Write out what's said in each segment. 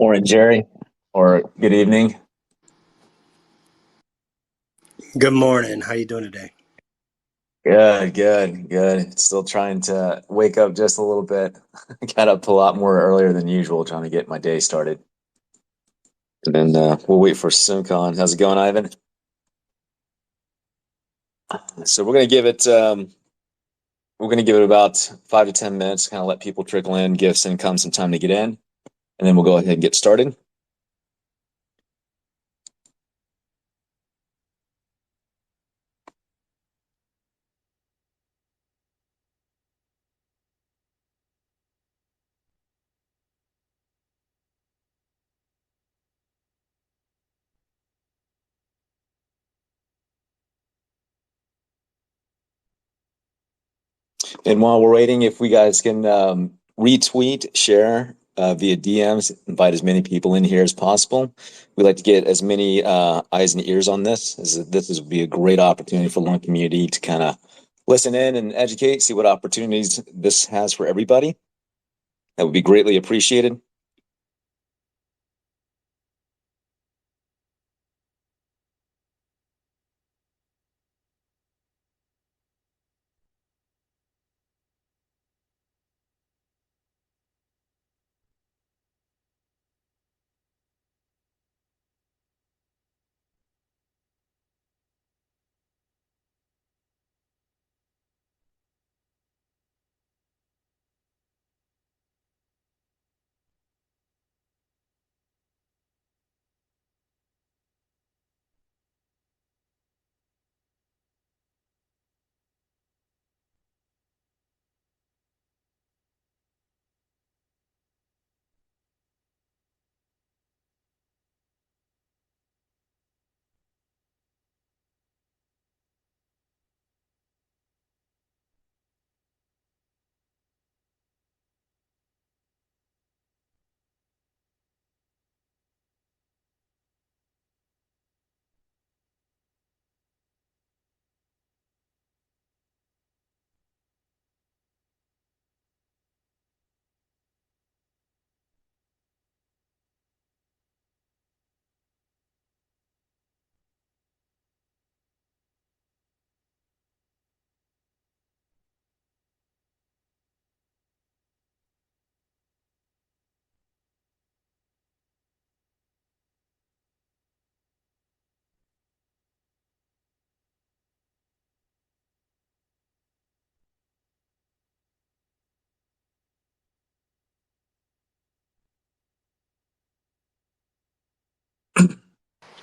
Morning, Jerry, or good evening. Good morning. How you doing today? Good, good, good. Still trying to wake up just a little bit. Got up a lot more earlier than usual, trying to get my day started. And then we'll wait for SimCon. How's it going, Ivan? So we're gonna give it about 5 to 10 minutes, kind of let people trickle in, give SimCon some time to get in, and then we'll go ahead and get started. And while we're waiting, if we guys can retweet, share via DMs, invite as many people in here as possible. We'd like to get as many eyes and ears on this, as this would be a great opportunity for the Lung community to kind of listen in and educate, see what opportunities this has for everybody. That would be greatly appreciated.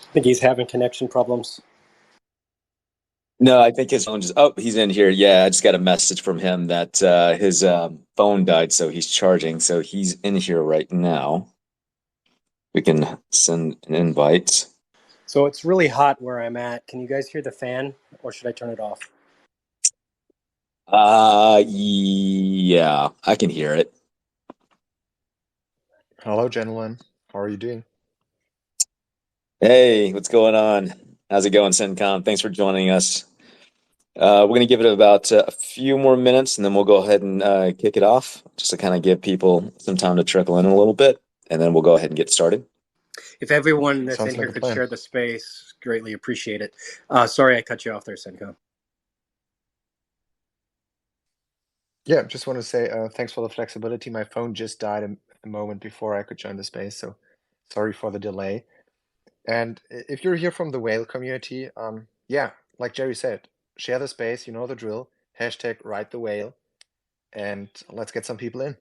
I think he's having connection problems. No, I think his phone just, oh, he's in here. Yeah, I just got a message from him that his phone died, so he's charging. So he's in here right now. We can send an invite. So it's really hot where I'm at. Can you guys hear the fan, or should I turn it off? Yeah, I can hear it. Hello, gentlemen. How are you doing? Hey, what's going on? How's it going, CenCom? Thanks for joining us. We're going to give it about a few more minutes and then we'll go ahead and kick it off just to kind of give people some time to trickle in a little bit, and then we'll go ahead and get started. If everyone that's in Sounds like here a could plan. share the space, greatly appreciate it. Sorry I cut you off there, Senko. Yeah, just want to say thanks for the flexibility. My phone just died a moment before I could join the space, so sorry for the delay. And if you're here from the whale community, yeah, like Jerry said, share the space, you know the drill. Hashtag ride the whale, and let's get some people in.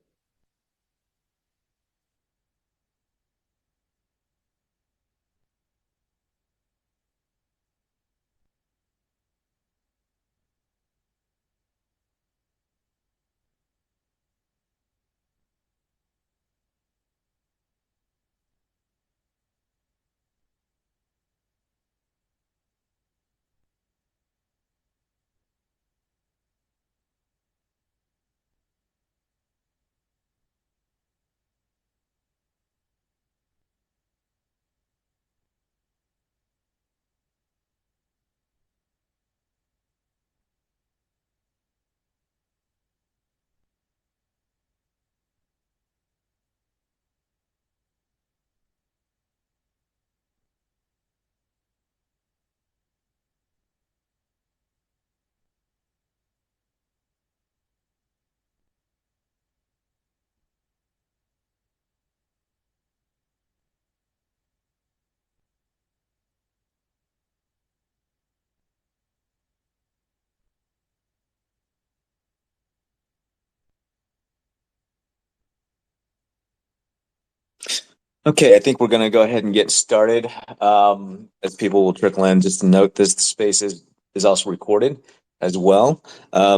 Okay, I think we're going to go ahead and get started. As people will trickle in, just to note this space is also recorded as well.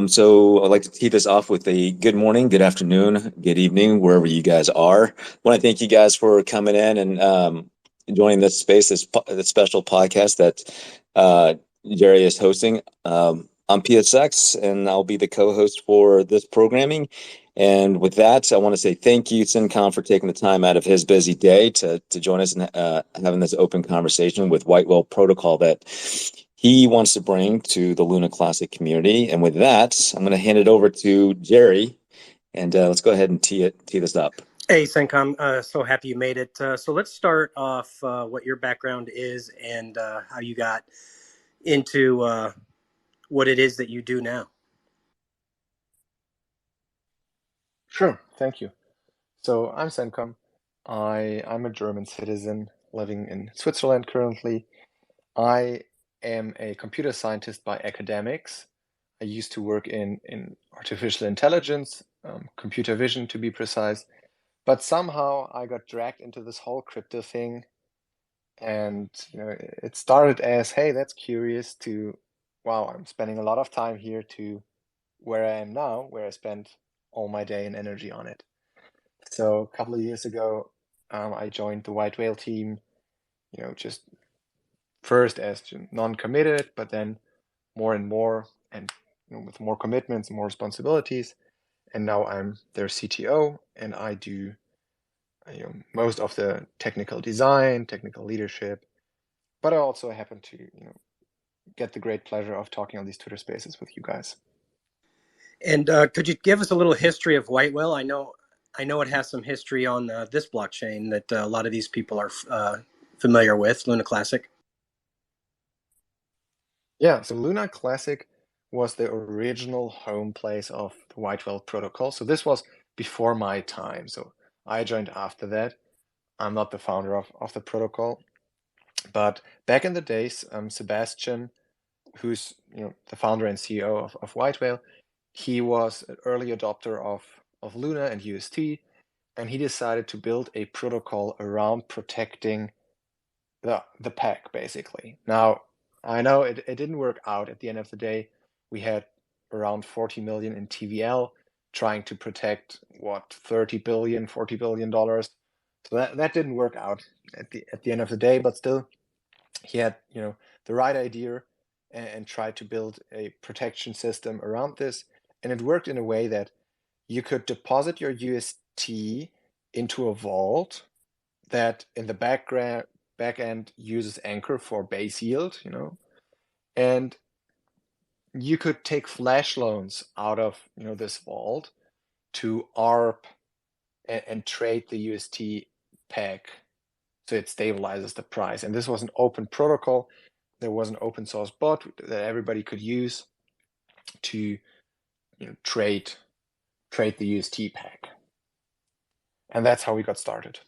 So I'd like to tee this off with a good morning, good afternoon, good evening, wherever you guys are. I want to thank you guys for coming in and joining this space, this special podcast that Jerry is hosting. I'm PSX, and I'll be the co-host for this programming. And with that, I want to say thank you, SinCon, for taking the time out of his busy day to join us and having this open conversation with Whitewell Protocol that he wants to bring to the Luna Classic community. And with that, I'm going to hand it over to Jerry, and let's go ahead and tee this up. Hey, Sencom, so happy you made it. So let's start off what your background is and how you got into what it is that you do now. Sure, thank you. So I'm Sencom. I'm a German citizen living in Switzerland currently. I am a computer scientist by academics. I used to work in artificial intelligence, computer vision to be precise, but somehow I got dragged into this whole crypto thing. And it started as, hey, that's curious, to, wow, I'm spending a lot of time here, to where I am now, where I spend all my day and energy on it. So a couple of years ago, I joined the White Whale team, just first as non-committed, but then more and more, and with more commitments, more responsibilities. And now I'm their CTO, and I do most of the technical design, technical leadership, but I also happen to get the great pleasure of talking on these Twitter Spaces with you guys. And could you give us a little history of Whitewell? I know it has some history on this blockchain that a lot of these people are familiar with, Luna Classic. Yeah, so Luna Classic was the original home place of the Whitewell protocol. So this was before my time. So I joined after that. I'm not the founder of the protocol. But back in the days, Sebastian, who's the founder and CEO of White Whale, he was an early adopter of Luna and UST, and he decided to build a protocol around protecting the pack, basically. Now, I know it didn't work out at the end of the day. We had around 40 million in TVL trying to protect, what, 30 billion, $40 billion. So that didn't work out at the end of the day, but still, he had the right idea and tried to build a protection system around this, and it worked in a way that you could deposit your UST into a vault that in the back end uses Anchor for base yield, and you could take flash loans out of this vault to ARP and trade the UST peg, so it stabilizes the price. And this was an open protocol. There was an open source bot that everybody could use to trade the UST peg. And that's how we got started.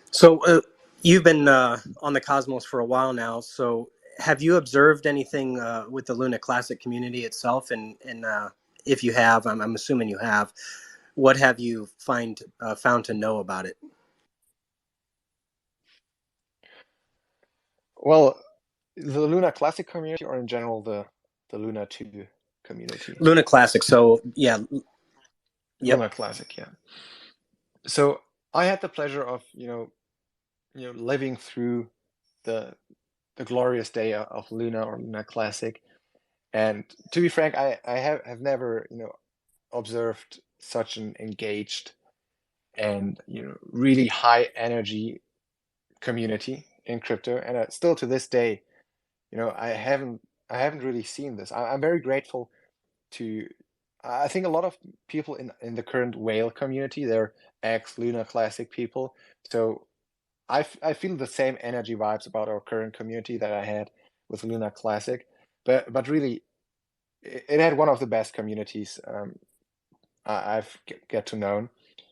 So you've been on the Cosmos for a while now. So have you observed anything with the Luna Classic community itself? And if you have, I'm assuming you have, what have you found to know about it? Well, the Luna Classic community, or in general the Luna 2 community? Luna Classic. So yeah. Yep. Luna Classic, yeah. So I had the pleasure of living through the glorious day of Luna or Luna Classic, and to be frank, I have never observed such an engaged and really high energy community in crypto, and still to this day, I haven't really seen this. I'm very grateful to. I think a lot of people in the current whale community, they're ex Luna Classic people, so I feel the same energy vibes about our current community that I had with Luna Classic, but really, it had one of the best communities I've get to know.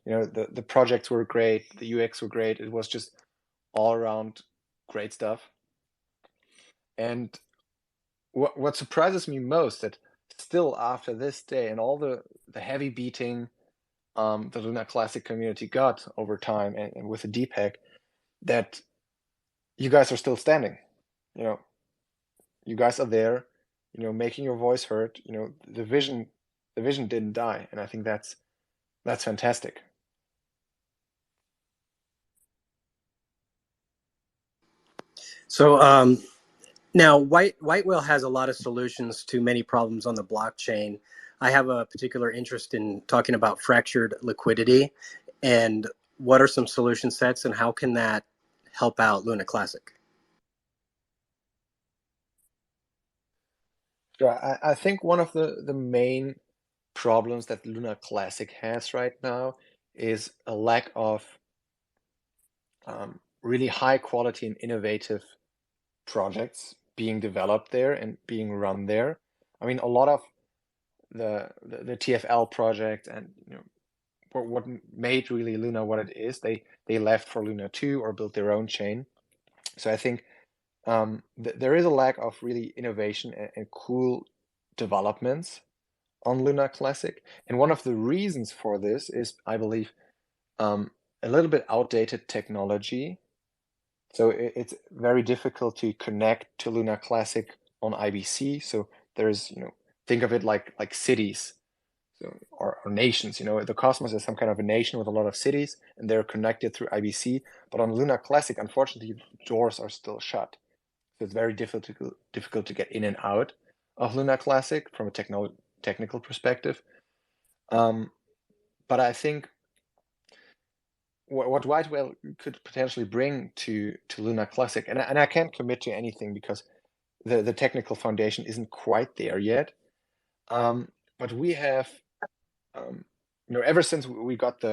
The projects were great, the UX were great. It was just all around great stuff. And what surprises me most, that still after this day and all the heavy beating the Luna Classic community got over time and with the DPEG, that you guys are still standing. You know, you guys are there, making your voice heard. The vision didn't die, and I think that's fantastic. So now, White Whale has a lot of solutions to many problems on the blockchain. I have a particular interest in talking about fractured liquidity and what are some solution sets and how can that help out Luna Classic? So I think one of the main problems that Luna Classic has right now is a lack of really high quality and innovative projects being developed there and being run there. I mean, a lot of the TFL project and what made really Luna what it is, they left for Luna 2 or built their own chain. So I think there is a lack of really innovation and cool developments on Luna Classic. And one of the reasons for this is, I believe, a little bit outdated technology. So it's very difficult to connect to Luna Classic on IBC. So there's, think of it like cities, so or nations. The Cosmos is some kind of a nation with a lot of cities, and they're connected through IBC. But on Luna Classic, unfortunately, doors are still shut. So it's very difficult to get in and out of Luna Classic from a technical perspective. But I think what White Whale could potentially bring to Luna Classic, and I can't commit to anything because the technical foundation isn't quite there yet. But we have, ever since we got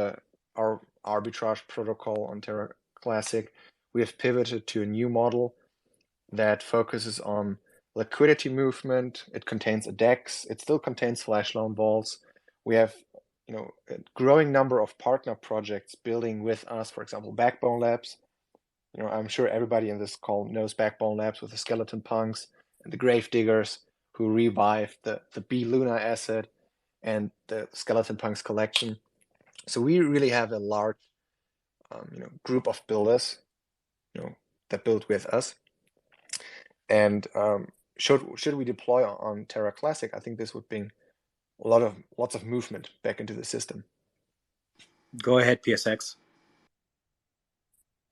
our arbitrage protocol on Terra Classic, we have pivoted to a new model that focuses on liquidity movement. It contains a DEX. It still contains flash loan vaults. We have a growing number of partner projects building with us, for example, Backbone Labs. I'm sure everybody in this call knows Backbone Labs with the Skeleton Punks and the Grave Diggers who revived the B Luna asset and the Skeleton Punks collection. So we really have a large group of builders that build with us. And should we deploy on Terra Classic, I think this would bring lots of movement back into the system. Go ahead, PSX.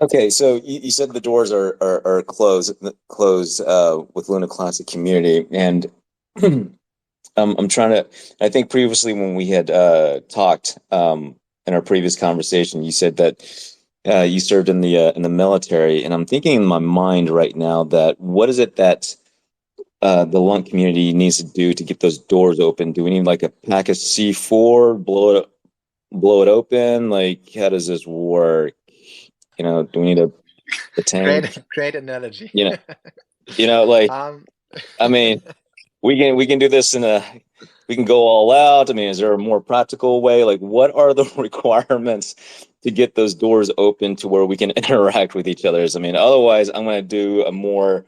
Okay, so you said the doors are closed with Luna Classic community, and I'm trying to. I think previously when we had talked in our previous conversation, you said that you served in the military, and I'm thinking in my mind right now that what is it that the lung community needs to do to get those doors open? Do we need like a pack of C4, blow it open? Like, how does this work? Do we need a tank? Great analogy. Like, I mean, we can do this we can go all out. I mean, is there a more practical way? Like, what are the requirements to get those doors open to where we can interact with each other? I mean, otherwise, I'm going to do a more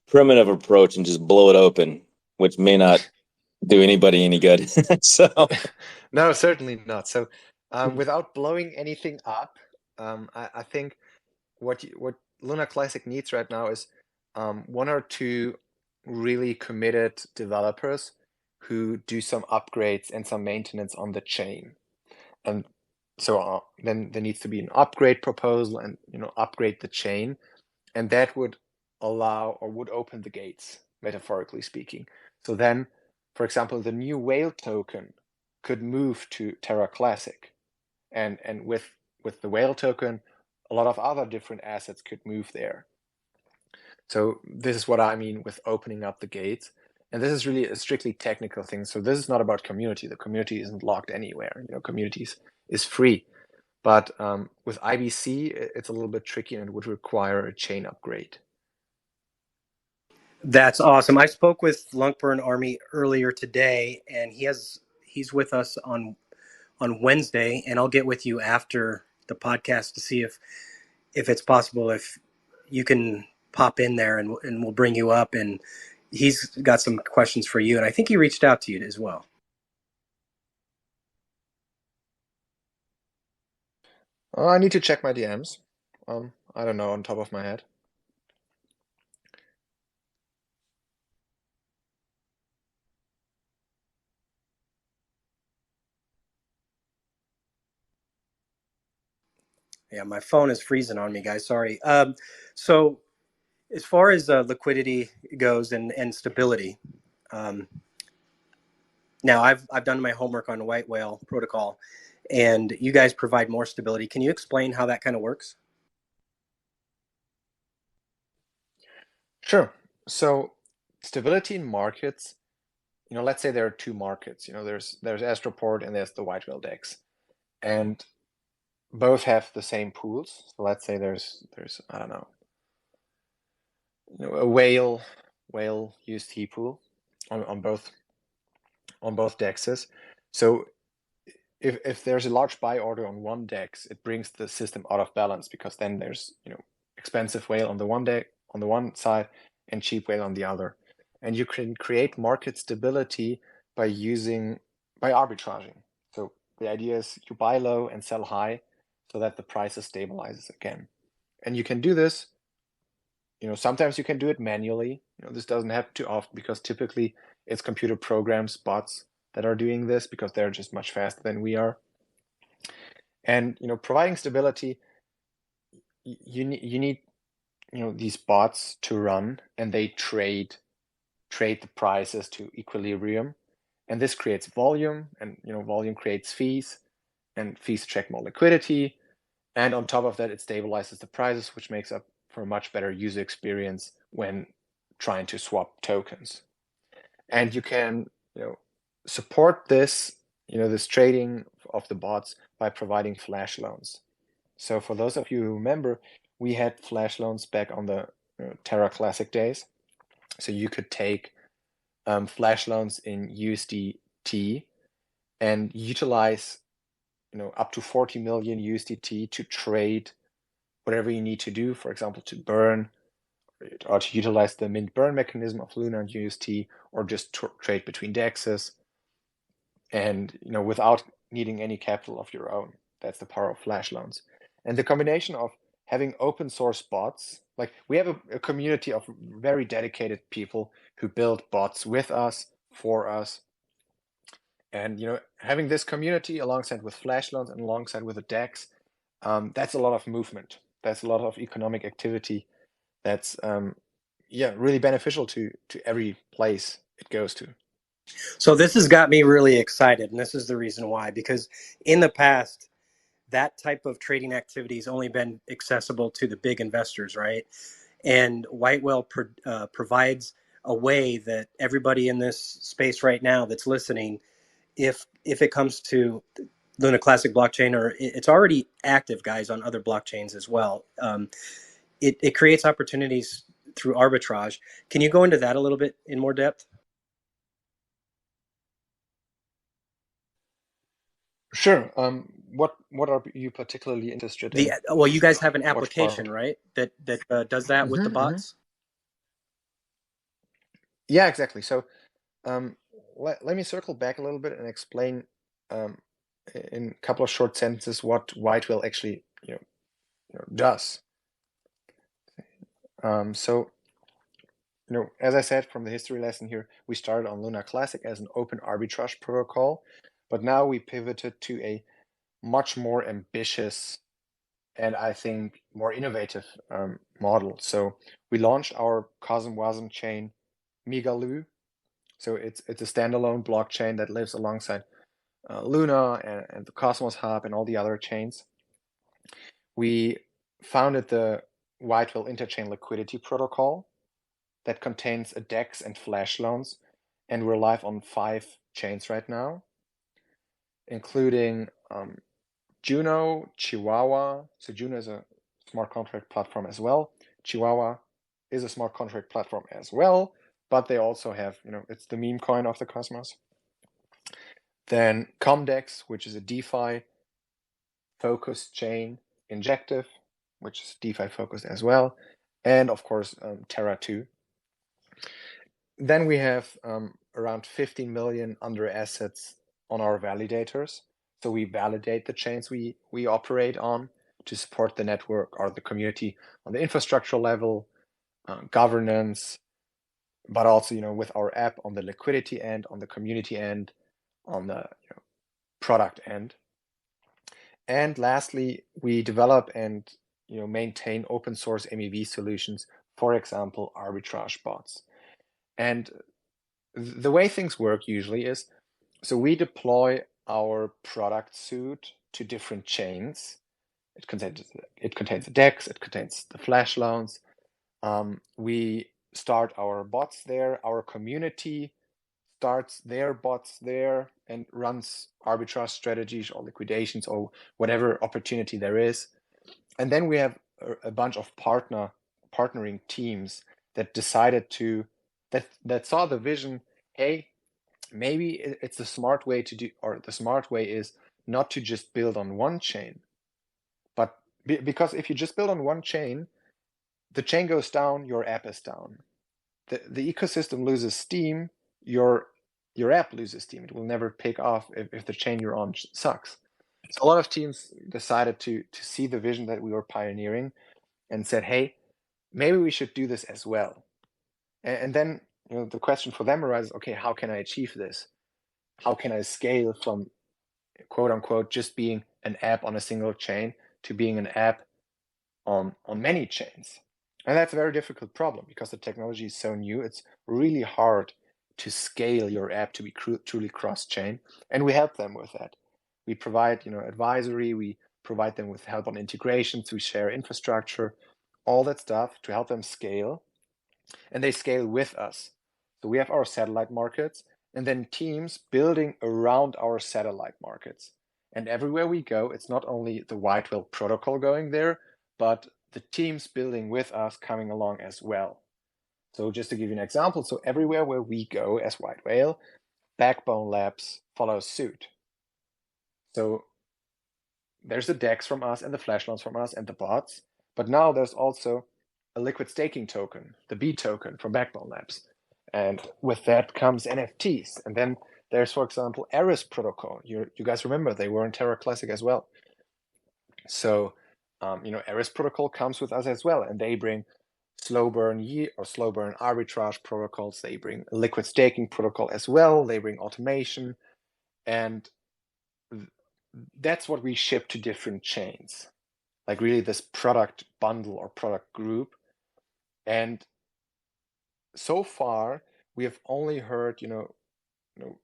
primitive approach and just blow it open, which may not do anybody any good. So, no, certainly not. So, without blowing anything up, I think what Luna Classic needs right now is one or two really committed developers who do some upgrades and some maintenance on the chain. And so then there needs to be an upgrade proposal and upgrade the chain, and that would allow or would open the gates, metaphorically speaking. So then, for example, the new whale token could move to Terra Classic, and with the whale token, a lot of other different assets could move there. So this is what I mean with opening up the gates. And this is really a strictly technical thing. So this is not about community. The community isn't locked anywhere. Communities is free. But with IBC, it's a little bit tricky and it would require a chain upgrade. That's awesome. I spoke with Lunkburn Army earlier today, and he's with us on Wednesday, and I'll get with you after the podcast to see if it's possible if you can pop in there and we'll bring you up, and he's got some questions for you, and I think he reached out to you as well. I need to check my DMs. I don't know on top of my head. Yeah, my phone is freezing on me, guys. Sorry. So as far as liquidity goes and stability, um, now I've done my homework on white whale protocol, and you guys provide more stability. Can you explain how that kind of works? Sure. So stability in markets, let's say there are two markets. There's Astroport and there's the White Whale DEX, and both have the same pools. So let's say there's I don't know, a whale UST pool on both dexes. So if there's a large buy order on one dex, it brings the system out of balance because then there's expensive whale on the one side and cheap whale on the other, and you can create market stability by arbitraging. So the idea is you buy low and sell high so that the price stabilizes again, and you can do this. Sometimes you can do it manually. This doesn't happen too often because typically it's computer programs, bots that are doing this because they're just much faster than we are. And providing stability, you need these bots to run, and they trade the prices to equilibrium, and this creates volume, and volume creates fees, and fees check more liquidity, and on top of that, it stabilizes the prices, which makes up for a much better user experience when trying to swap tokens. And you can support this trading of the bots by providing flash loans. So for those of you who remember, we had flash loans back on the Terra Classic days. So you could take flash loans in USDT and utilize up to 40 million USDT to trade whatever you need to do, for example, to burn or to utilize the mint burn mechanism of Luna and UST, or just trade between dexes, and without needing any capital of your own. That's the power of flash loans. And the combination of having open source bots, like we have a community of very dedicated people who build bots with us, for us, and having this community alongside with flash loans and alongside with the DEX, that's a lot of movement. That's a lot of economic activity. That's really beneficial to every place it goes to. So this has got me really excited, and this is the reason why. Because in the past, that type of trading activity has only been accessible to the big investors, right? And White Whale provides a way that everybody in this space right now that's listening, if it comes to Luna Classic blockchain, or it's already active, guys, on other blockchains as well. It creates opportunities through arbitrage. Can you go into that a little bit in more depth? Sure. What are you particularly interested in? Well, you guys have an What part? application, right? That does that with the Mm-hmm. bots. Yeah, exactly. So let me circle back a little bit and explain um, in a couple of short sentences what White Whale actually does. So as I said from the history lesson here, we started on Luna Classic as an open arbitrage protocol, but now we pivoted to a much more ambitious and I think more innovative model. So we launched our CosmWasm chain, Migaloo. So it's a standalone blockchain that lives alongside Luna and the Cosmos Hub and all the other chains. We founded the White Whale Interchain Liquidity Protocol that contains a DEX and flash loans, and we're live on 5 chains right now, including Juno, Chihuahua. So Juno is a smart contract platform as well. Chihuahua is a smart contract platform as well, but they also have, it's the meme coin of the Cosmos. Then Comdex, which is a DeFi focused chain, Injective, which is DeFi focused as well, and of course Terra 2. Then we have around 15 million under assets on our validators. So we validate the chains we operate on. to support the network or the community on the infrastructure level, governance, but also, with our app on the liquidity end, on the community end, on the product end. And lastly, we develop and maintain open source MEV solutions, for example, arbitrage bots. And the way things work usually is, so we deploy our product suite to different chains. It contains the DEX, it contains the flash loans. We start our bots there. Our community starts their bots there and runs arbitrage strategies or liquidations or whatever opportunity there is. And then we have a bunch of partnering teams that decided that saw the vision, hey, maybe it's the smart way to do, or the smart way is not to just build on one chain, but because if you just build on one chain, the chain goes down, your app is down. The ecosystem loses steam, your app loses steam. It will never pick off if the chain you're on sucks. So a lot of teams decided to see the vision that we were pioneering and said, hey, maybe we should do this as well. And then the question for them arises, okay, how can I achieve this? How can I scale from quote unquote just being an app on a single chain to being an app on many chains? And that's a very difficult problem because the technology is so new. It's really hard to scale your app to be truly cross-chain, and we help them with that. We provide advisory, we provide them with help on integrations, we share infrastructure, all that stuff to help them scale, and they scale with us. So we have our satellite markets and then teams building around our satellite markets. And everywhere we go, it's not only the white whale protocol going there, but the teams building with us coming along as well. So just to give you an example, so everywhere where we go as White Whale, Backbone Labs follows suit. So there's the DEX from us and the flash loans from us and the bots, but now there's also a liquid staking token, the B token from Backbone Labs. And with that comes NFTs. And then there's, for example, Eris protocol. You guys remember they were in Terra Classic as well. So Eris protocol comes with us as well, and they bring slow burn arbitrage protocols. They bring a liquid staking protocol as well. They bring automation, and that's what we ship to different chains, like really this product bundle or product group. And so far, we have only heard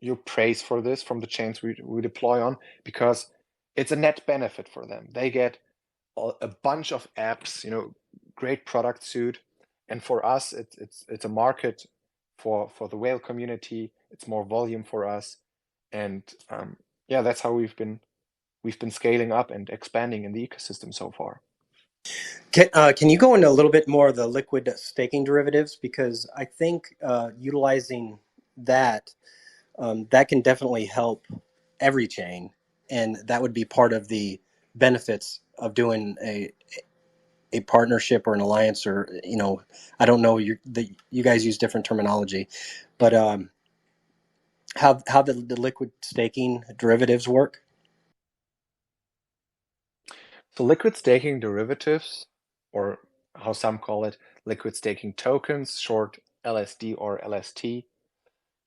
your praise for this from the chains we deploy on, because it's a net benefit for them. They get a bunch of apps, great product suite, and for us, it's a market for the whale community. It's more volume for us, and that's how we've been scaling up and expanding in the ecosystem so far. Can you go into a little bit more of the liquid staking derivatives? Because I think utilizing that can definitely help every chain, and that would be part of the benefits of doing a partnership or an alliance, or I don't know, you guys use different terminology, but how the liquid staking derivatives work? So liquid staking derivatives, or how some call it, liquid staking tokens, short LSD or LST.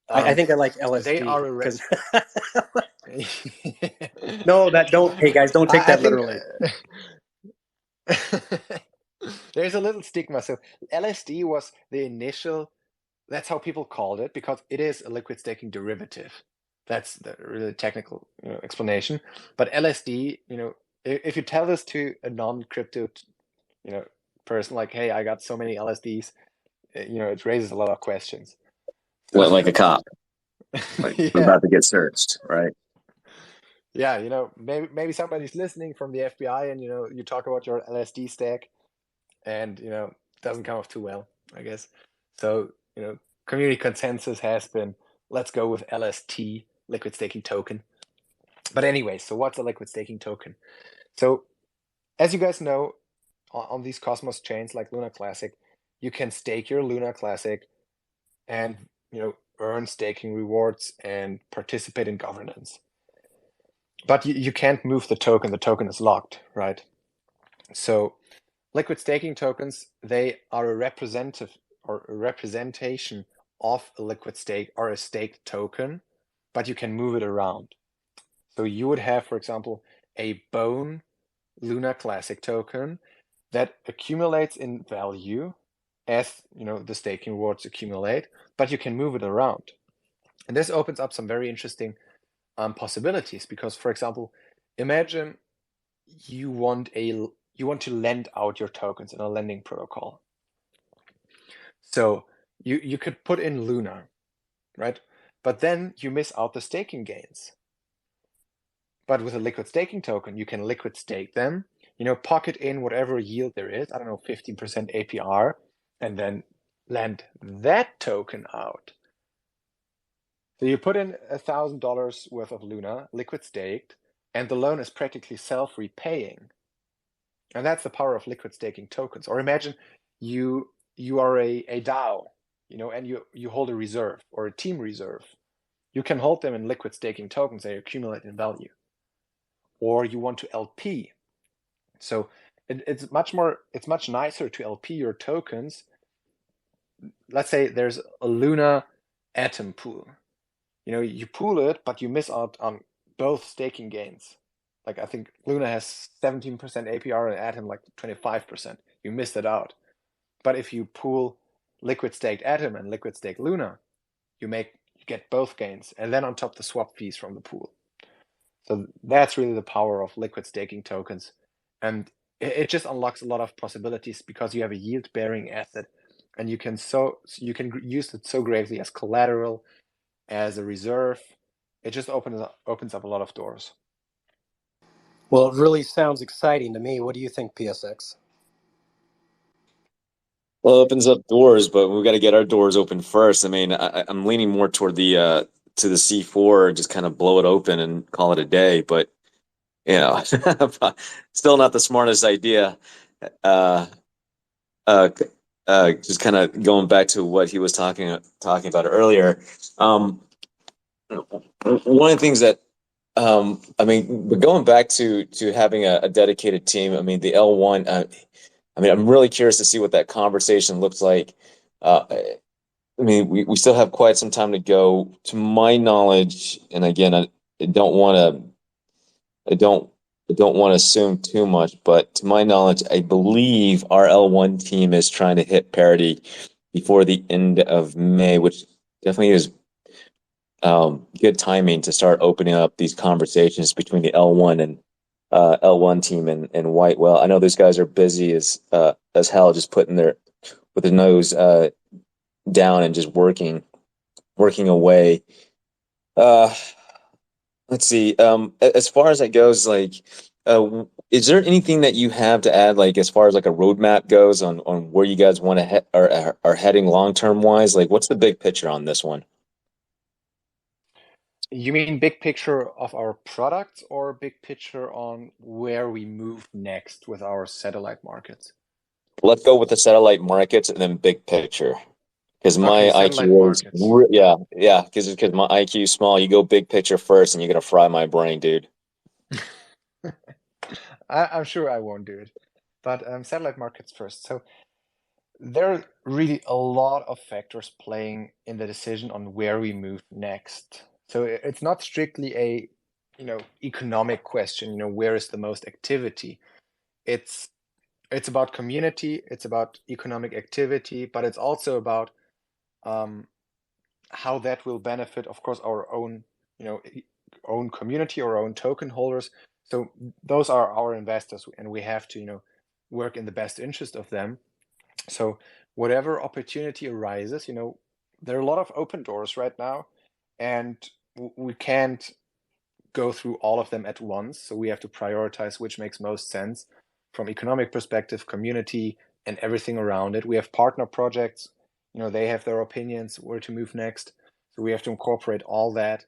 I think I like LSD. They are because no, hey guys, don't take that literally. There's a little stigma. So LSD was the initial, that's how people called it, because it is a liquid staking derivative. That's the really technical explanation. But LSD, if you tell this to a non-crypto person, like, hey, I got so many LSDs, it raises a lot of questions. Well, like a cop. Like we're about to get searched, right? Yeah, maybe somebody's listening from the FBI, and you talk about your LSD stack, and it doesn't come off too well, I guess. So community consensus has been, let's go with LST, liquid staking token. But anyway, so what's a liquid staking token? So as you guys know, on these Cosmos chains like Luna Classic, you can stake your Luna Classic and earn staking rewards and participate in governance. But you can't move the token. The token is locked, right? So liquid staking tokens, they are a representative or a representation of a liquid stake or a staked token, but you can move it around. So you would have, for example, a Bone Luna Classic token that accumulates in value as the staking rewards accumulate, but you can move it around. And this opens up some very interesting possibilities because, for example, imagine you want to lend out your tokens in a lending protocol. So you could put in Luna, right? But then you miss out the staking gains. But with a liquid staking token, you can liquid stake them, pocket in whatever yield there is, I don't know, 15% APR, and then lend that token out. So you put in $1,000 worth of Luna, liquid staked, and the loan is practically self-repaying. And that's the power of liquid staking tokens. Or imagine you are a DAO, and you hold a reserve or a team reserve. You can hold them in liquid staking tokens, they accumulate in value. Or you want to LP. So it's much nicer to LP your tokens. Let's say there's a Luna Atom pool. You pool it, but you miss out on both staking gains. Like I think Luna has 17% APR and Atom like 25%. You missed it out. But if you pool liquid staked Atom and liquid staked Luna, you get both gains, and then on top the swap fees from the pool. So that's really the power of liquid staking tokens, and it just unlocks a lot of possibilities because you have a yield bearing asset, and you can use it so greatly as collateral, as a reserve. It just opens up a lot of doors. Well, it really sounds exciting to me. What do you think, PSX? Well, it opens up doors, but we've got to get our doors open first. I mean, I'm leaning more toward the to the C4, just kind of blow it open and call it a day. But you know, still not the smartest idea. Uh, uh, just kind of going back to what he was talking about earlier. Um, One of the things that I mean, but going back to having a dedicated team, I mean, the L1. I mean, I'm really curious to see what that conversation looks like. I mean, we still have quite some time to go. To my knowledge, and again, I don't want to, I don't, I don't want to assume too much, but to my knowledge, I believe our L1 team is trying to hit parity before the end of May, which definitely is good timing to start opening up these conversations between the L1 and L1 team and White. Well, I know those guys are busy as hell, just putting their with their nose down and just working away. Uh, let's see. As far as that goes, like, is there anything that you have to add, like, as far as like a roadmap goes on where you guys want to are heading long term wise? Like, what's the big picture on this one? You mean big picture of our products or big picture on where we move next with our satellite markets? Let's go with the satellite markets and then big picture. Because Okay, my satellite IQ is, markets. yeah, because my IQ is small. You go big picture first, and you're gonna fry my brain, dude. I'm sure I won't do it. But satellite markets first. So there are really a lot of factors playing in the decision on where we move next. So it's not strictly a, economic question, where is the most activity? It's it's about community, it's about economic activity, but it's also about um, how that will benefit, of course, our own, own community or own token holders. So those are our investors, and we have to, work in the best interest of them. So whatever opportunity arises, there are a lot of open doors right now, and we can't go through all of them at once. So we have to prioritize which makes most sense from economic perspective, community, and everything around it. We have partner projects, they have their opinions where to move next. So we have to incorporate all that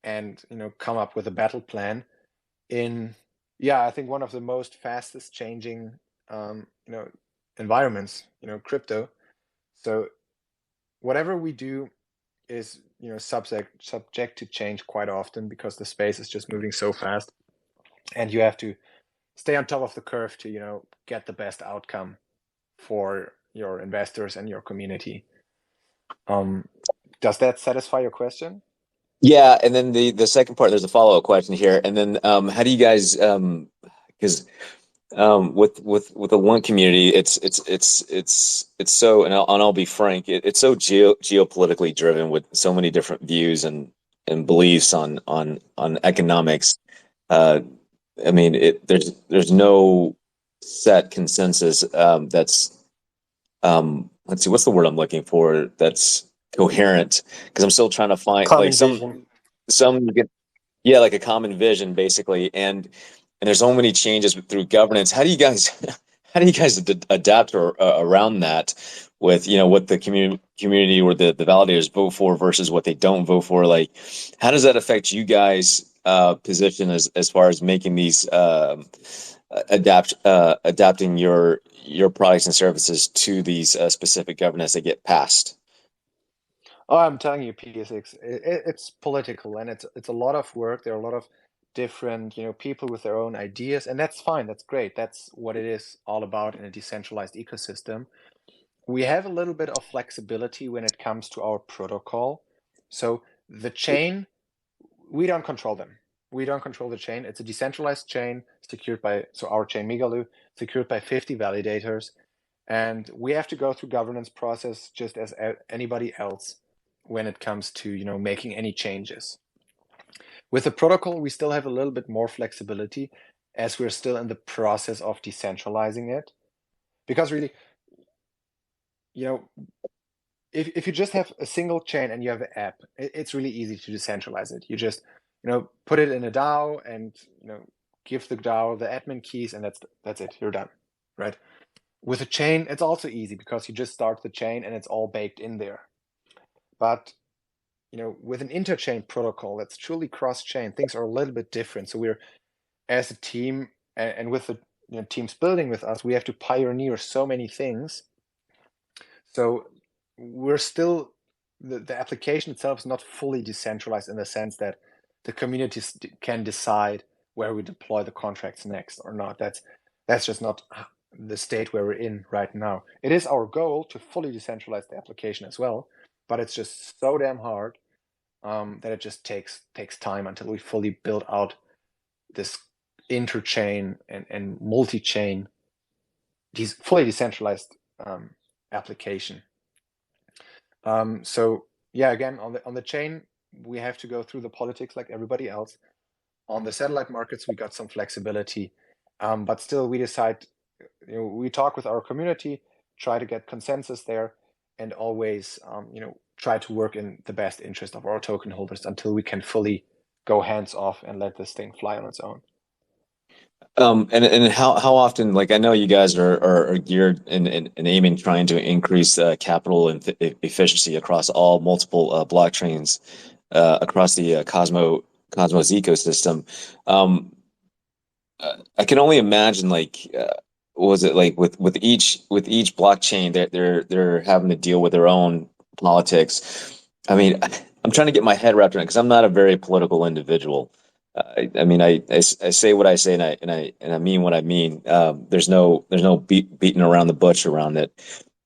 and, come up with a battle plan in, yeah, I think one of the most fastest changing, environments, crypto. So whatever we do is, subject to change quite often because the space is just moving so fast, and you have to stay on top of the curve to, get the best outcome for your investors and your community. Um, does that satisfy your question? Yeah, and then the second part, there's a follow-up question here, and then how do you guys because with the one community, it's so, and I'll be frank, it's so geopolitically driven with so many different views and beliefs on economics. Uh, I mean, there's no set consensus that's let's see, what's the word I'm looking for that's coherent, because I'm still trying to find like Common vision. some yeah, like a common vision basically, and there's so many changes through governance. How do you guys how do you guys adapt or around that with what the community or the validators vote for versus what they don't vote for? Like, how does that affect you guys position as far as making these adapting your products and services to these specific governance that get passed? Oh, I'm telling you, PSX, it's political and it's a lot of work. There are a lot of different, people with their own ideas, and that's fine. That's great. That's what it is all about in a decentralized ecosystem. We have a little bit of flexibility when it comes to our protocol. So the chain, we don't control them. We don't control the chain. It's a decentralized chain secured by, so our chain Migaloo, secured by 50 validators. And we have to go through governance process just as anybody else when it comes to, making any changes. With the protocol, we still have a little bit more flexibility as we're still in the process of decentralizing it. Because really, you know, if you just have a single chain and you have an app, it's really easy to decentralize it. You just, put it in a DAO and, give the DAO the admin keys, and that's it. You're done, right? With a chain, it's also easy because you just start the chain and it's all baked in there. But with an interchain protocol that's truly cross-chain, things are a little bit different. So we're, as a team, and with the teams building with us, we have to pioneer so many things. So we're still, the application itself is not fully decentralized in the sense that the communities can decide where we deploy the contracts next or not. That's just not the state where we're in right now. It is our goal to fully decentralize the application as well, but it's just so damn hard that it just takes time until we fully build out this interchain and multi-chain, fully decentralized application. So yeah, again, on the chain, we have to go through the politics like everybody else. On the satellite markets, we got some flexibility, but still, we decide. We talk with our community, try to get consensus there, and always, try to work in the best interest of our token holders until we can fully go hands off and let this thing fly on its own. And how often, like I know you guys are geared and aiming trying to increase capital and efficiency across all multiple blockchains across the Cosmos ecosystem. Um, I can only imagine like what was it like with each blockchain that they're having to deal with their own politics. I mean, I'm trying to get my head wrapped around because I'm not a very political individual. I mean, I say what I say and I mean what I mean. There's no beating around the bush around it.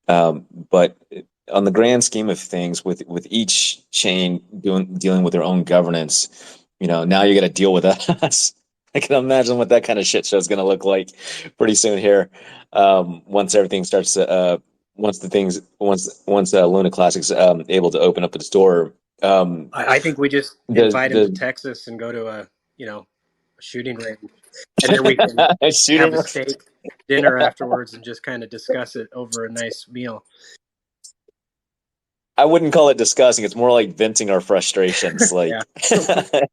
But on the grand scheme of things, with each chain dealing with their own governance, now you got to deal with us. I can imagine what that kind of shit show is going to look like pretty soon here. Once everything starts to, once Luna Classic's able to open up its door. I think we just Does invite him to the Texas and go to a shooting range, and then we can have shooting? a steak dinner afterwards and just kind of discuss it over a nice meal. I wouldn't call it discussing. It's more like venting our frustrations. Yeah. Like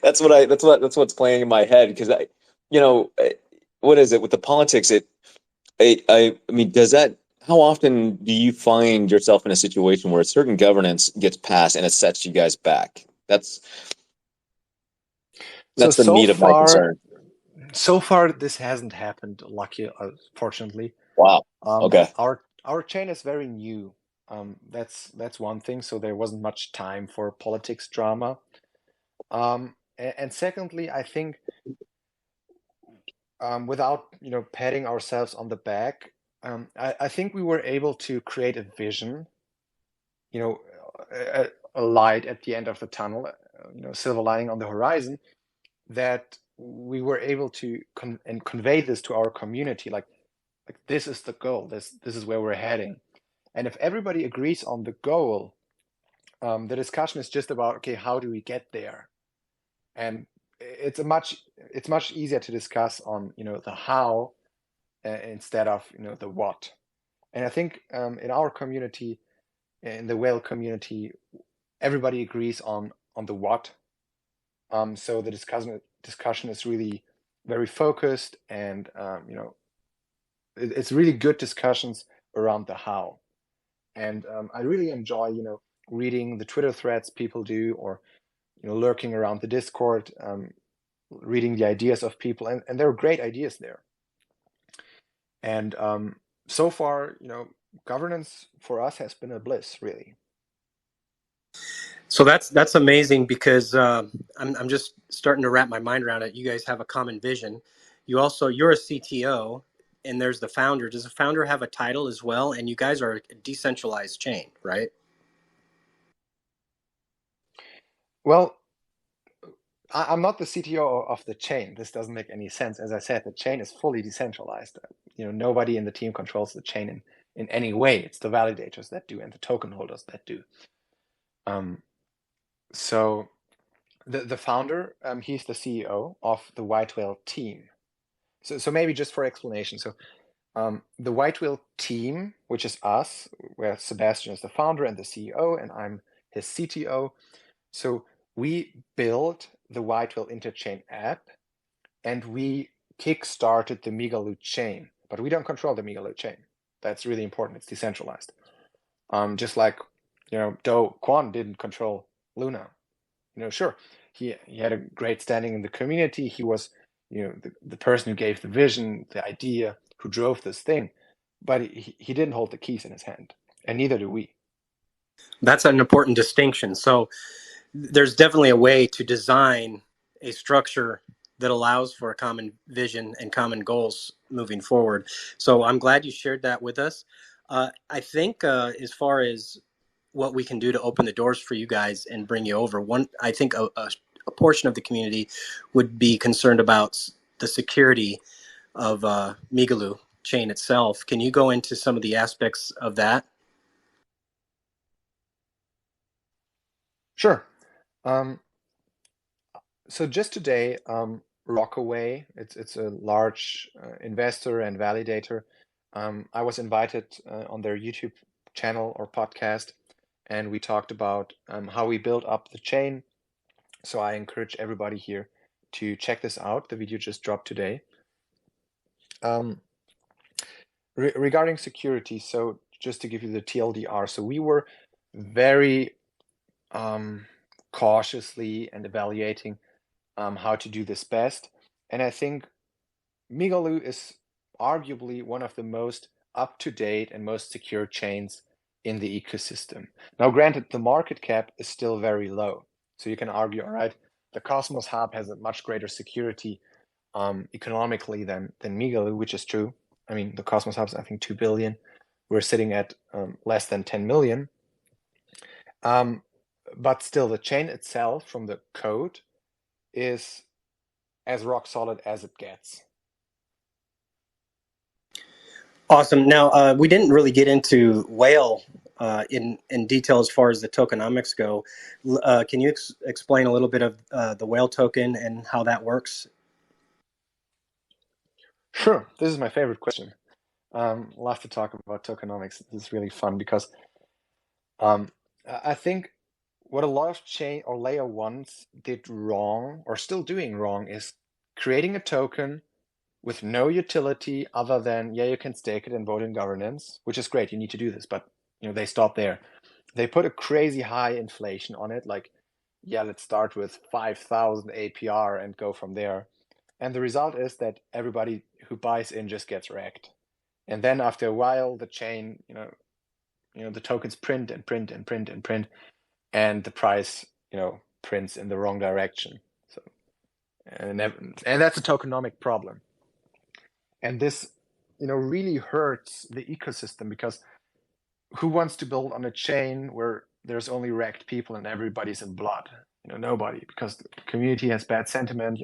that's what's playing in my head because you know, what is it with the politics? I mean, does that? How often do you find yourself in a situation where a certain governance gets passed and it sets you guys back? That's So that's the so meat of my far, concern. so far this hasn't happened. Lucky, fortunately. Wow. Okay. Our chain is very new. That's one thing. So there wasn't much time for politics drama. And secondly, I think without patting ourselves on the back, I think we were able to create a vision, you know, a light at the end of the tunnel, silver lining on the horizon, that we were able to convey this to our community, like this is the goal, this is where we're heading. And if everybody agrees on the goal, the discussion is just about, okay, how do we get there? And it's much easier to discuss on the how, instead of the what. And I think in our community, in the whale community, everybody agrees on the what. So the discussion is really very focused, and it's really good discussions around the how. And I really enjoy reading the Twitter threads people do, or lurking around the Discord, reading the ideas of people, and there are great ideas there. And so far, governance for us has been a bliss, really. So that's amazing, because I'm just starting to wrap my mind around it. You guys have a common vision. You're a CTO, and there's the founder. Does the founder have a title as well? And you guys are a decentralized chain, right? Well, I'm not the CTO of the chain. This doesn't make any sense. As I said, the chain is fully decentralized. Nobody in the team controls the chain in any way. It's the validators that do, and the token holders that do. So the founder, he's the CEO of the White Whale team. So maybe just for explanation. So the White Whale team, which is us, where Sebastian is the founder and the CEO, and I'm his CTO. So we built the White Whale Interchain app, and we kickstarted the Migaloo chain, but we don't control the Migaloo chain. That's really important. It's decentralized. Just like Do Kwon didn't control Luna. Sure, he had a great standing in the community. He was the person who gave the vision, the idea, who drove this thing, but he didn't hold the keys in his hand, and neither do we. That's an important distinction. So there's definitely a way to design a structure that allows for a common vision and common goals moving forward. So I'm glad you shared that with us. I think as far as what we can do to open the doors for you guys and bring you over, I think a portion of the community would be concerned about the security of Migaloo chain itself. Can you go into some of the aspects of that? Sure. So just today, Rockaway, it's a large investor and validator. I was invited on their YouTube channel or podcast, and we talked about how we built up the chain. So I encourage everybody here to check this out. The video just dropped today. Regarding security, so just to give you the TLDR, so we were very cautiously and evaluating how to do this best. And I think Migaloo is arguably one of the most up-to-date and most secure chains in the ecosystem. Now, granted, the market cap is still very low. So you can argue, all right, the Cosmos Hub has a much greater security economically than Migaloo, which is true. I mean, the Cosmos Hub is, I think, 2 billion. We're sitting at less than 10 million. But still, the chain itself from the code is as rock solid as it gets. Awesome. Now, we didn't really get into Whale in detail as far as the tokenomics go. Can you explain a little bit of the Whale token and how that works? Sure. This is my favorite question. Love to talk about tokenomics. This is really fun because I think what a lot of chain or layer ones did wrong, or still doing wrong, is creating a token with no utility other than, yeah, you can stake it and vote in governance, which is great. You need to do this, but they stop there. They put a crazy high inflation on it, like, yeah, let's start with 5,000 APR and go from there. And the result is that everybody who buys in just gets wrecked. And then after a while, the chain, the tokens print and print and print and print, and the price, prints in the wrong direction. So, and that's a tokenomic problem. And this, really hurts the ecosystem, because who wants to build on a chain where there's only wrecked people and everybody's in blood? Nobody, because the community has bad sentiment.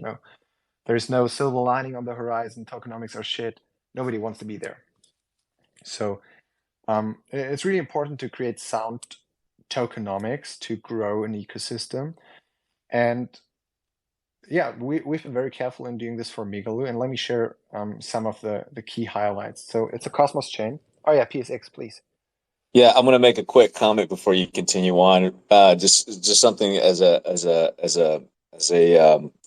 There's no silver lining on the horizon. Tokenomics are shit. Nobody wants to be there. So it's really important to create sound tokenomics to grow an ecosystem. And yeah, we've been very careful in doing this for Migaloo. And let me share some of the key highlights. So it's a Cosmos chain. Oh yeah, PSX, please. Yeah, I'm going to make a quick comment before you continue on. Just something as an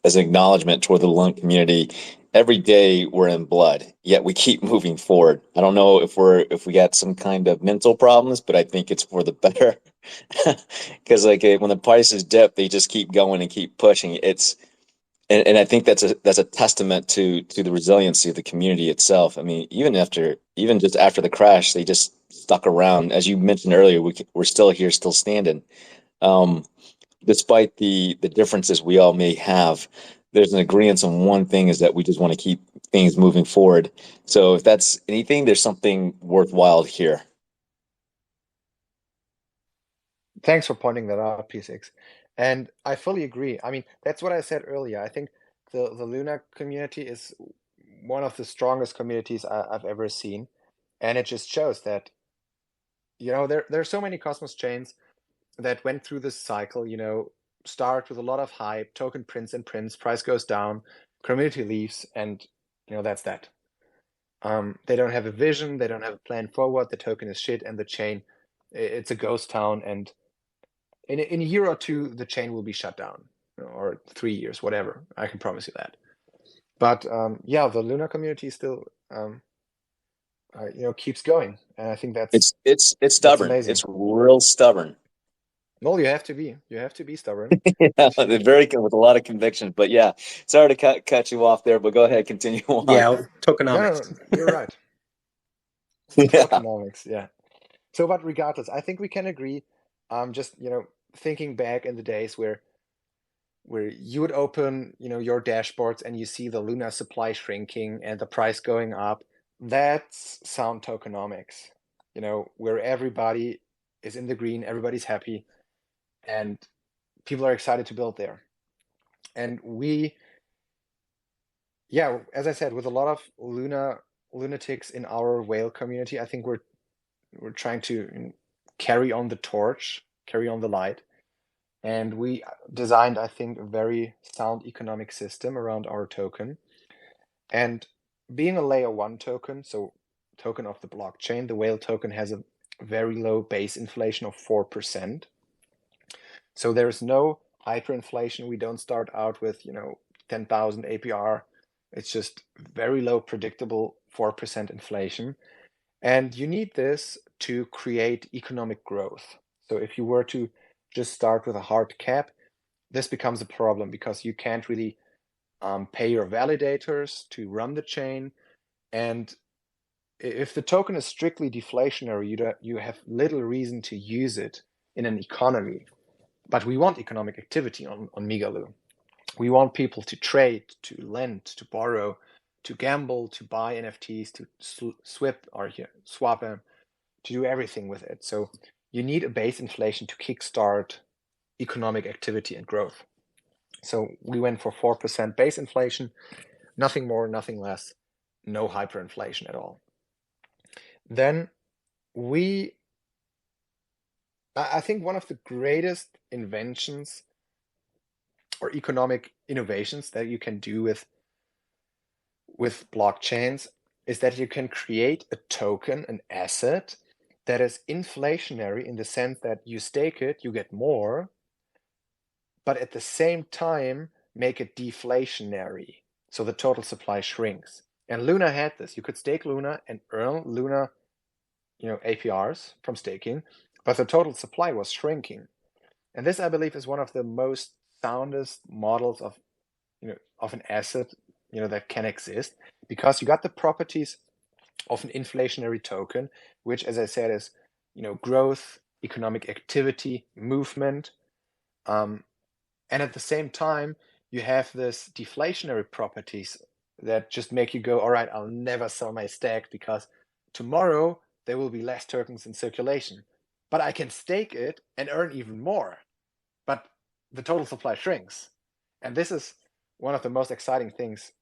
acknowledgement toward the lung community. Every day we're in blood, yet we keep moving forward. I don't know if we got some kind of mental problems, but I think it's for the better. Because when the prices dip, they just keep going and keep pushing. And I think that's a testament to the resiliency of the community itself. I mean, even just after the crash, they just stuck around. As you mentioned earlier, we're still here, still standing. Um, Despite the differences we all may have, there's an agreement on one thing, is that we just want to keep things moving forward. So if that's anything, there's something worthwhile here. Thanks for pointing that out, P6. And I fully agree. I mean, that's what I said earlier. I think the Luna community is one of the strongest communities I've ever seen. And it just shows that, there are so many Cosmos chains that went through this cycle, start with a lot of hype, token prints and prints, price goes down, community leaves, and, that's that. They don't have a vision, they don't have a plan forward, the token is shit, and the chain, it's a ghost town, and in a year or two, the chain will be shut down, or 3 years, whatever. I can promise you that. But yeah, the Luna community still, keeps going, and I think It's that's stubborn. amazing. It's real stubborn. Well, you have to be. You have to be stubborn. Yeah, they're with a lot of conviction. But yeah, sorry to cut you off there, but go ahead, continue on. Yeah, No, tokenomics. no, you're right. Yeah. Tokenomics, yeah. So, but regardless, I think we can agree. Just thinking back in the days where you would open your dashboards and you see the Luna supply shrinking and the price going up. That's sound tokenomics. Where everybody is in the green, everybody's happy, and people are excited to build there. And yeah, as I said, with a lot of lunatics in our whale community, I think we're trying to carry on the torch, carry on the light. And we designed, I think, a very sound economic system around our token. And being a layer 1 token, so token of the blockchain, the whale token has a very low base inflation of 4%. So there's no hyperinflation. We don't start out with 10,000 APR. It's just very low, predictable 4% inflation. And you need this to create economic growth. So if you were to just start with a hard cap, this becomes a problem, because you can't really pay your validators to run the chain. And if the token is strictly deflationary, you have little reason to use it in an economy. But we want economic activity on Migaloo. We want people to trade, to lend, to borrow, to gamble, to buy NFTs, to swap them, to do everything with it. So you need a base inflation to kickstart economic activity and growth. So we went for 4% base inflation, nothing more, nothing less, no hyperinflation at all. Then I think one of the greatest inventions or economic innovations that you can do with blockchains is that you can create a token, an asset that is inflationary, in the sense that you stake it, you get more, but at the same time make it deflationary, so the total supply shrinks. And Luna had this. You could stake Luna and earn Luna, APRs from staking, but the total supply was shrinking. And this, I believe, is one of the most soundest models of an asset that can exist, because you got the properties of an inflationary token, which, as I said, is growth, economic activity, movement, and at the same time you have this deflationary properties that just make you go, all right, I'll never sell my stack because tomorrow there will be less tokens in circulation. But I can stake it and earn even more. But the total supply shrinks. And this is one of the most exciting things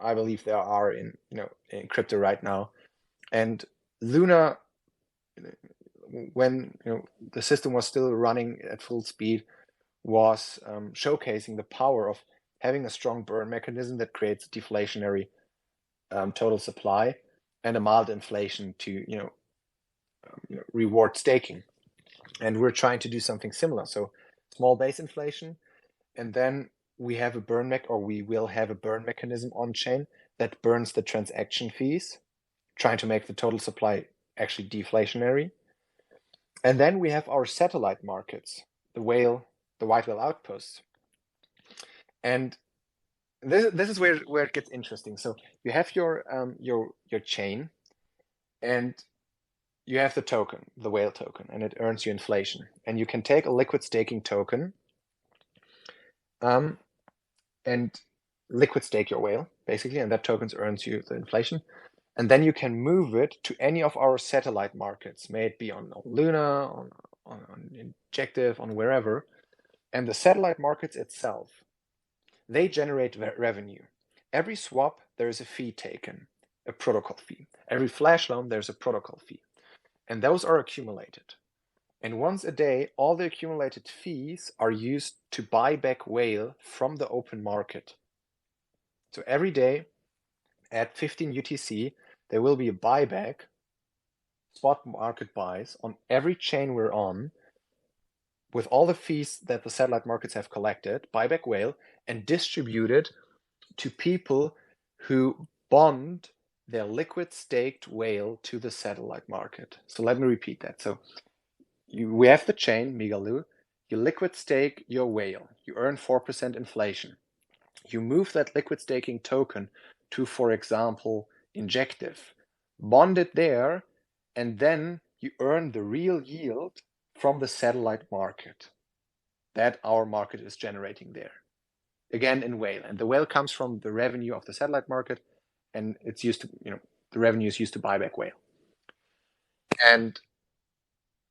I believe there are in crypto right now. And Luna, when the system was still running at full speed, was showcasing the power of having a strong burn mechanism that creates a deflationary total supply and a mild inflation to reward staking. And we're trying to do something similar. So small base inflation, and then we have a we will have a burn mechanism on chain that burns the transaction fees, trying to make the total supply actually deflationary. And then we have our satellite markets, the white whale outposts. And this is where it gets interesting. So you have your chain, and you have the token, the whale token, and it earns you inflation. And you can take a liquid staking token and liquid stake your whale, basically, and that token earns you the inflation. And then you can move it to any of our satellite markets, may it be on Luna, on Injective, on wherever. And the satellite markets itself, they generate revenue. Every swap, there is a fee taken, a protocol fee. Every flash loan, there's a protocol fee. And those are accumulated. And once a day, all the accumulated fees are used to buy back whale from the open market. So every day at 15 UTC, there will be a buyback, spot market buys on every chain we're on, with all the fees that the satellite markets have collected, buyback whale, and distributed to people who bond their liquid staked whale to the satellite market. So let me repeat that. So we have the chain, Migaloo. You liquid stake your whale. You earn 4% inflation. You move that liquid staking token to, for example, Injective, bond it there, and then you earn the real yield from the satellite market that our market is generating there. Again, in whale. And the whale comes from the revenue of the satellite market, and it's used to, the revenue is used to buy back whale. And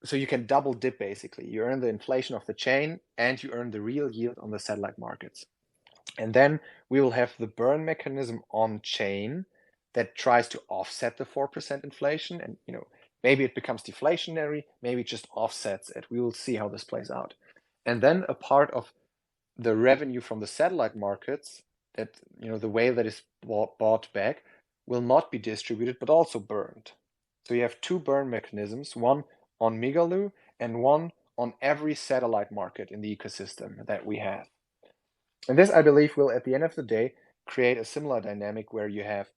so you can double dip, basically. You earn the inflation of the chain, and you earn the real yield on the satellite markets. And then we will have the burn mechanism on chain that tries to offset the 4% inflation. And maybe it becomes deflationary, maybe it just offsets it. We will see how this plays out. And then a part of the revenue from the satellite markets, that the whale that is bought back, will not be distributed but also burned. So you have two burn mechanisms, one on Migaloo and one on every satellite market in the ecosystem that we have. And this, I believe, will, at the end of the day, create a similar dynamic where you have,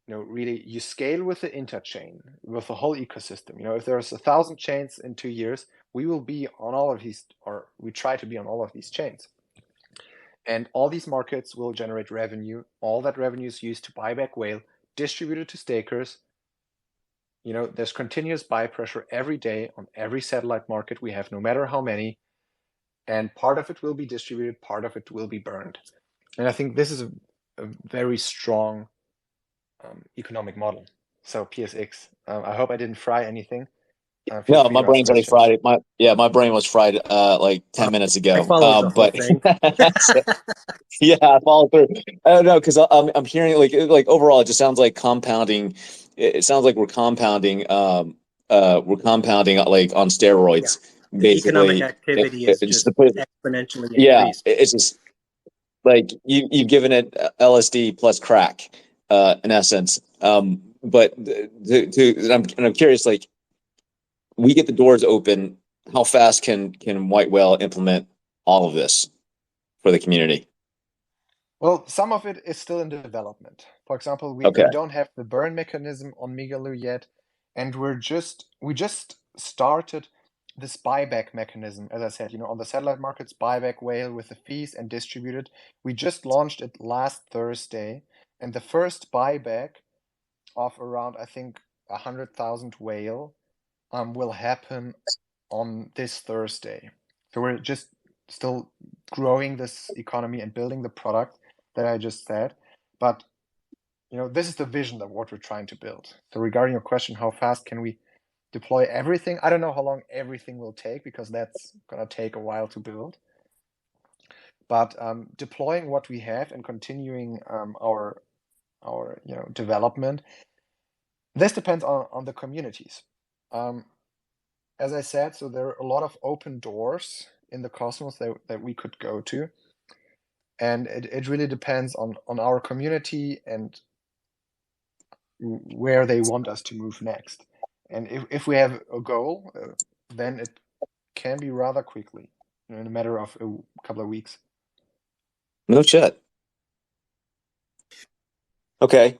really, you scale with the interchain, with the whole ecosystem. If there's 1,000 chains in 2 years, we will be on all of these, or we try to be on all of these chains. And all these markets will generate revenue. All that revenue is used to buy back whale, distributed to stakers. There's continuous buy pressure every day on every satellite market we have, no matter how many. And part of it will be distributed, part of it will be burned. And I think this is a very strong economic model. So PSX, I hope I didn't fry anything. No, my brain's already fried. My brain was fried like 10 minutes ago. I followed the whole thing. Yeah, I follow through. I don't know, because I'm hearing like overall, it just sounds like compounding. It sounds like we're compounding like on steroids, The economic basically. activity is just exponentially increased. It's just like you've given it LSD plus crack, in essence. But I'm curious, like, we get the doors open, how fast can White Whale implement all of this for the community? Well, some of it is still in development. For example, we don't have the burn mechanism on Migaloo yet, and we just started this buyback mechanism. As I said, on the satellite markets, buyback whale with the fees and distributed. We just launched it last Thursday, and the first buyback of around, I think, 100,000 whale will happen on this Thursday. So we're just still growing this economy and building the product that I just said. But this is the vision of what we're trying to build. So regarding your question, how fast can we deploy everything? I don't know how long everything will take, because that's going to take a while to build. But deploying what we have and continuing our development, this depends on the communities. As I said, so there are a lot of open doors in the Cosmos that we could go to. And it really depends on our community and where they want us to move next. And if we have a goal, then it can be rather quickly, in a matter of a couple of weeks. No shit. Okay.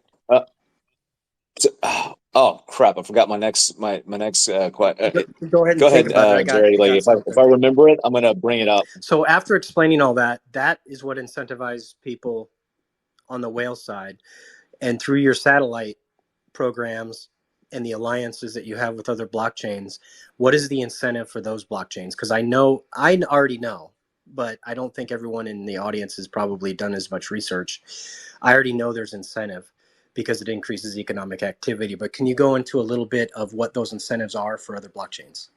Oh crap! I forgot my next question. Go ahead and Go think ahead, about it. Jerry. I Like got if something. I remember it, I'm gonna bring it up. So after explaining all that, that is what incentivizes people on the whale side. And through your satellite programs and the alliances that you have with other blockchains, what is the incentive for those blockchains? Because I already know, but I don't think everyone in the audience has probably done as much research. I already know there's incentive because it increases economic activity. But can you go into a little bit of what those incentives are for other blockchains?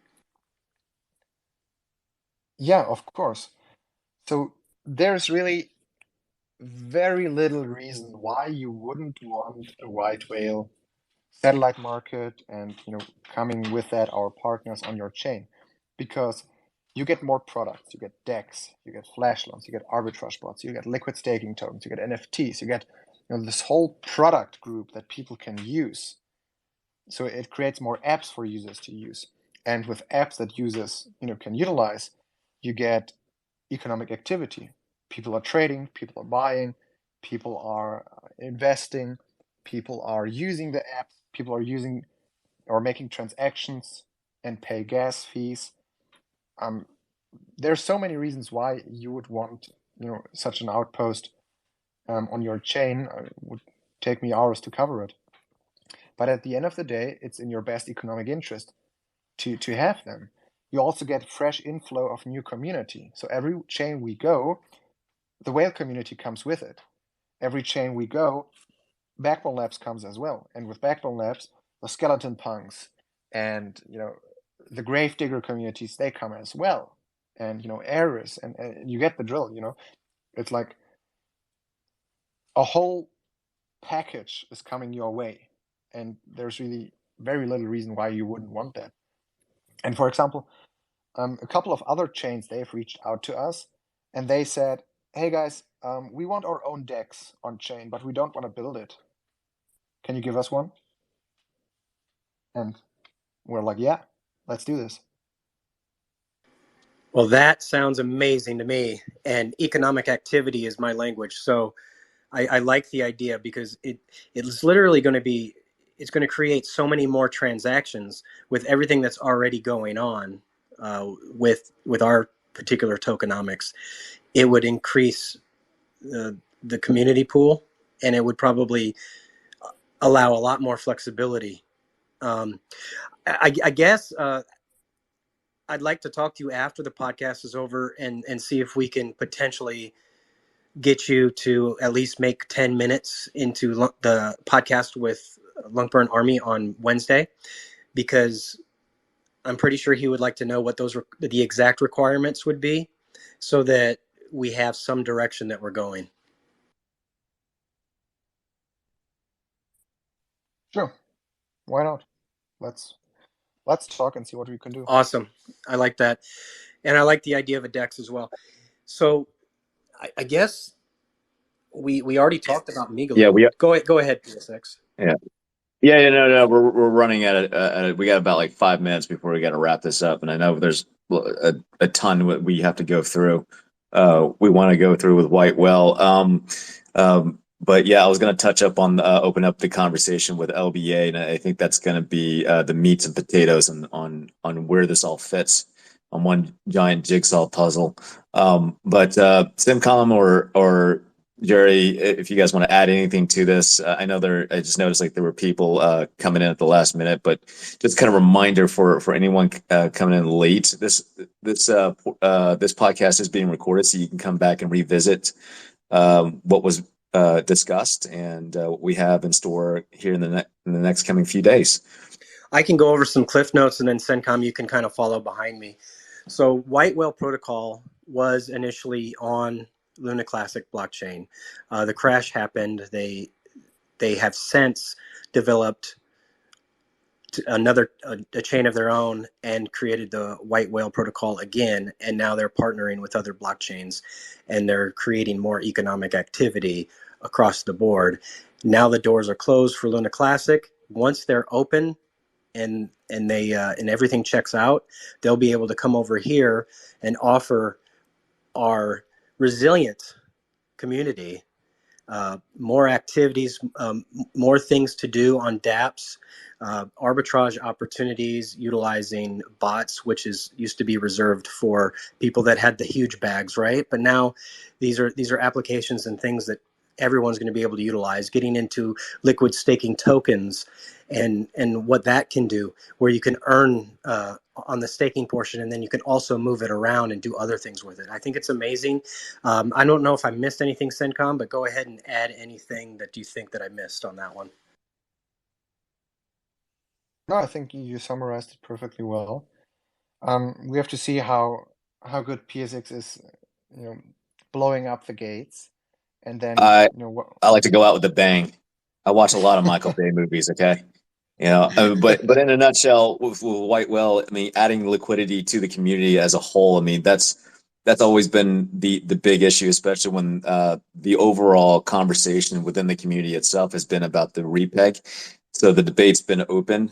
Yeah, of course. So there's really very little reason why you wouldn't want a white whale satellite market and coming with that our partners on your chain, because you get more products, you get DEX, you get flash loans, you get arbitrage bots, you get liquid staking tokens, you get NFTs, you get this whole product group that people can use. So it creates more apps for users to use, and with apps that users can utilize, you get economic activity. People are trading, people are buying, people are investing, people are using the app, people are using or making transactions and pay gas fees. There's so many reasons why you would want such an outpost on your chain. It would take me hours to cover it. But at the end of the day, it's in your best economic interest to have them. You also get fresh inflow of new community. So every chain we go, the whale community comes with it. Every chain we go, Backbone Labs comes as well. And with Backbone Labs, the skeleton punks and the gravedigger communities, they come as well. And Eris, and you get the drill. It's like a whole package is coming your way, and there's really very little reason why you wouldn't want that. And for example, a couple of other chains, they've reached out to us and they said, hey guys, we want our own DEX on chain, but we don't want to build it. Can you give us one? And we're like, yeah, let's do this. Well, that sounds amazing to me. And economic activity is my language. So I like the idea because it's literally going to be, it's going to create so many more transactions with everything that's already going on with our particular tokenomics. It would increase the community pool, and it would probably allow a lot more flexibility. I guess I'd like to talk to you after the podcast is over and see if we can potentially get you to at least make 10 minutes into the podcast with Lunkburn Army on Wednesday, because I'm pretty sure he would like to know what the exact requirements would be so that we have some direction that we're going. Sure. Why not? Let's talk and see what we can do. Awesome. I like that. And I like the idea of a DEX as well. So I guess we already talked about Yeah, Migaloo. Go ahead, PSX. yeah. Yeah, no. We're running we got about like 5 minutes before we got to wrap this up, and I know there's a ton we have to go through. We want to go through with White Well. But yeah, I was going to touch up on open up the conversation with LBA, and I think that's going to be the meats and potatoes on where this all fits on one giant jigsaw puzzle. But Simcom or Jerry, if you guys want to add anything to this, I know I just noticed like there were people coming in at the last minute, but just kind of reminder for anyone coming in late. This podcast is being recorded, so you can come back and revisit what was discussed and what we have in store here in in the next coming few days. I can go over some cliff notes, and then CENTCOM, you can kind of follow behind me. So White Whale Protocol was initially on Luna Classic blockchain. The crash happened. They have since developed another a chain of their own and created the White Whale Protocol again, and now they're partnering with other blockchains, and they're creating more economic activity across the board. Now the doors are closed for Luna Classic. Once they're open and they and everything checks out, they'll be able to come over here and offer our resilient community more activities, more things to do on dApps, arbitrage opportunities utilizing bots, which is used to be reserved for people that had the huge bags, right? But now these are applications and things that everyone's going to be able to utilize. Getting into liquid staking tokens and what that can do, where you can earn on the staking portion, and then you can also move it around and do other things with it. I think it's amazing. I don't know if I missed anything, CENTCOM, but go ahead and add anything that you think that I missed on that one. No, I think you summarized it perfectly well. We have to see how good PSX is, you know, blowing up the gates, and then I you know what. I like to go out with a bang. I watch a lot of Michael Bay movies. Okay, but in a nutshell, with White Whale, I mean, adding liquidity to the community as a whole. I mean, that's always been the big issue, especially when the overall conversation within the community itself has been about the repeg. So the debate's been open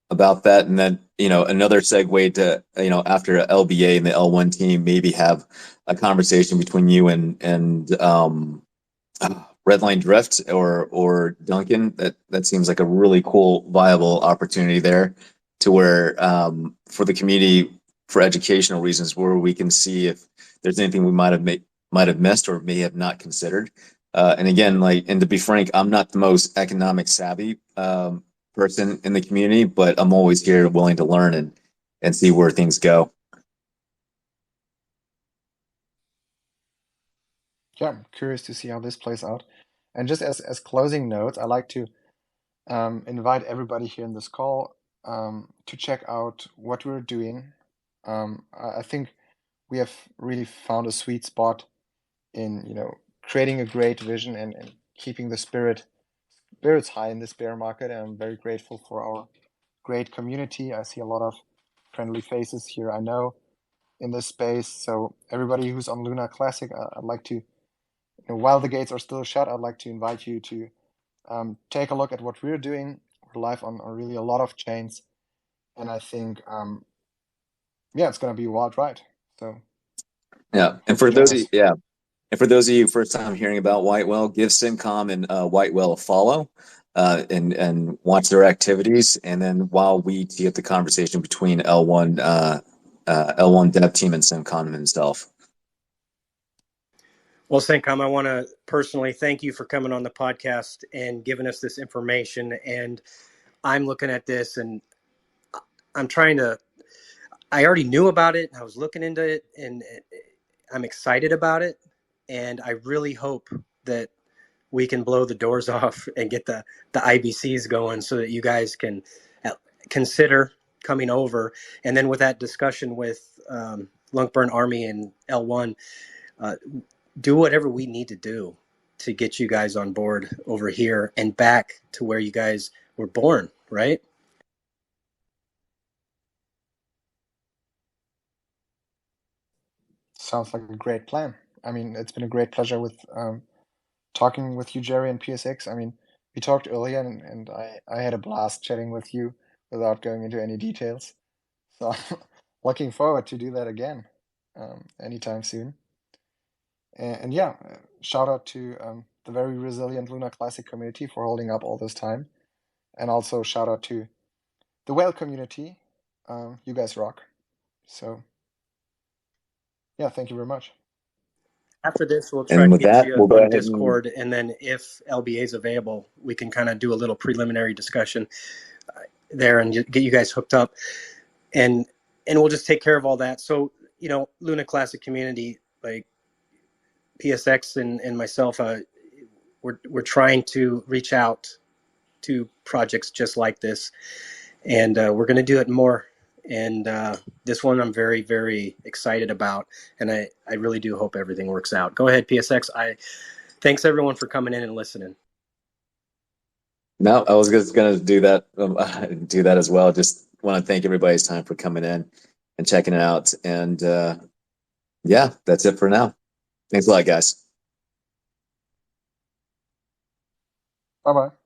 about that, and then another segue to after LBA and the L1 team maybe have a conversation between you and Redline Drift or Duncan. That seems like a really cool, viable opportunity there, to where for the community, for educational reasons, where we can see if there's anything we might have missed or may have not considered. And again, and to be frank, I'm not the most economic savvy person in the community, but I'm always here, willing to learn and see where things go. Yeah, I'm curious to see how this plays out. And just as closing notes, I like to invite everybody here in this call to check out what we're doing. I think we have really found a sweet spot in creating a great vision and keeping the spirits high in this bear market. And I'm very grateful for our great community. I see a lot of friendly faces here, I know, in this space. So everybody who's on Luna Classic, I'd like to, while the gates are still shut, I'd like to invite you to take a look at what we're doing. We're live on really a lot of chains, and I think yeah, it's going to be a wild ride. So Yeah, and come for join those of us. you, yeah, and for those of you first time hearing about White Whale, give CINCOM and White Whale a follow, and watch their activities. And then while we tee up the conversation between L1 dev team and CINCOM himself. Well, CENTCOM, I want to personally thank you for coming on the podcast and giving us this information. And I'm looking at this and I'm trying to, I already knew about it. I was looking into it and I'm excited about it. And I really hope that we can blow the doors off and get the IBCs going so that you guys can consider coming over. And then with that discussion with Lunkburn Army and L1, do whatever we need to do to get you guys on board over here and back to where you guys were born, right? Sounds like a great plan. I mean, it's been a great pleasure with talking with you, Jerry, and PSX. I mean, we talked earlier, and I had a blast chatting with you without going into any details. So looking forward to do that again anytime soon. And yeah, shout out to the very resilient Luna Classic community for holding up all this time. And also shout out to the whale community. You guys rock. So yeah, thank you very much. After this, we'll try And to with get that, you we'll go on ahead and Discord, and then if LBA is available, we can kind of do a little preliminary discussion there and get you guys hooked up, and we'll just take care of all that. So, Luna Classic community, like PSX and myself, we're trying to reach out to projects just like this, and we're going to do it more. And this one I'm very, very excited about, and I really do hope everything works out. Go ahead, PSX. Thanks everyone for coming in and listening. No, I was just gonna do that, do that as well. Just want to thank everybody's time for coming in and checking it out. And yeah, that's it for now. Thanks a lot, guys. Bye bye.